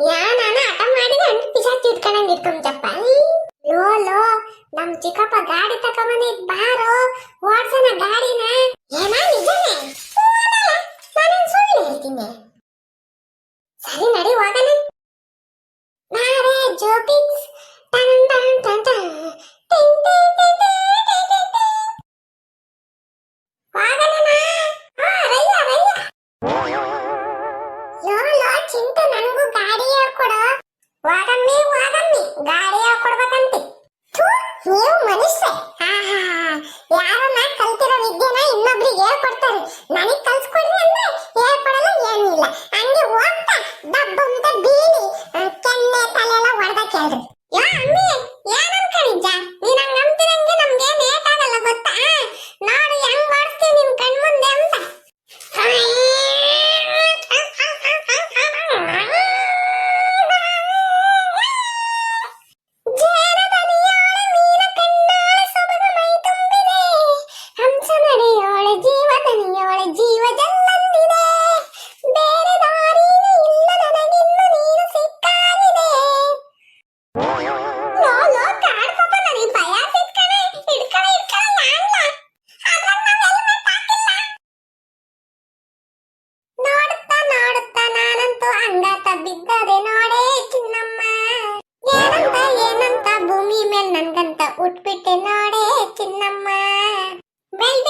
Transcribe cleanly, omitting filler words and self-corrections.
ನಾನು ಹಠ ಮಾಡಿದ್ರೆ ಅಂಟು ಪಿಶಾಚಿ ಇಟ್ಕೊಂಡಂಗೆ ಇಟ್ಕೊಂತಪ್ಪ. ಲೋ ಲೋ ನಮ್ ಚಿಕ್ಕಪ್ಪ ಗಾಡಿ ತಕೊಂಬಂದಿದ್ ಬಾರೋ ಓಡ್ಸೋಣ ಗಾಡಿನ. ಏನ ನಿಜನೇ? ನಾನು ಸುಳ್ಳು ಹೇಳ್ತೀನಿ. ಸರಿ ನಡಿ ಹೋಗೋಣ. ನಾರೇ ಜೋಕಿಕ್ಸ್ ಟನ್ ಟನ್ ಟನ್ ಟನ್ ಟಿಂಗ್ ಟಿಂಗ್ ಟಿಂಗ್ ಟಿಂಗ್ ಟಿಂಗ್ ಟಿಂಗ್ ಟಿಂಗ್. ಹೋಗೋಣ. ರಯ್ಯ ರಯ್ಯ. ಲೋ ಲೋ ಚಿಂಟು ನನಗೂ ಗಾಡಿ ಹೇಳ್ಕೊಡು. ಹೋಗಮ್ಮಿ ಹೋಗಮ್ಮಿ ಗಾಡಿ ಹೇಳ್ಕೊಡ್ಬೇಕಂತೆ. ನೀವು ಮನುಷ್ಯ. ಯಾರನ್ನ ಕಲ್ತಿರೋ ವಿದ್ಯೆನ ಇನ್ನೊಬ್ರಿಗೆ ಹೇಳ್ಕೊಡ್ತಾರೆ. ನನಗ್ ಕಲ್ಸ್ಕೊಡ್ರಿ ಅಂದ್ರೆ ಹೇಳ್ಕೊಡಲ್ಲ ಏನಿಲ್ಲ. ಹಂಗೆ ಹೋಗ್ತಾ ಡಬ್ಬಂತ ಬೀಳಿ ಕೆನ್ನೆ ತಲೆಲ್ಲ ಹೊಡೆದ ಕೇಳ್ರಿ. ಯಾ ಅಮ್ಮಿ ಏನ್ ಅನ್ಕೊಂಡಿದ್ದ ನೀನ್ ಹಂಗ ಅಂತಿರಂಗೆ ನಮ್ಗೆ ಲೇಟ್ ಆಗಲ್ಲ ಗೊತ್ತಾ. ನೋಡಿ ಹೆಂಗ್ ಮಾಡಿಸ್ತೀವಿ ನಿಮ್ ಕಣ್ ಮುಂದೆ ಅಂತ. ಬಿದ್ದದೆ ನೋಡೇ ಚಿನ್ನಮ್ಮ. ಏನಂತ ಏನಂತ ಭೂಮಿ ಮೇಲೆ ನನ್ಗಂತ ಉಟ್ಬಿಟ್ಟೆ ನೋಡೇ ಚಿನ್ನಮ್ಮ. ಬೆಳ್ದಿ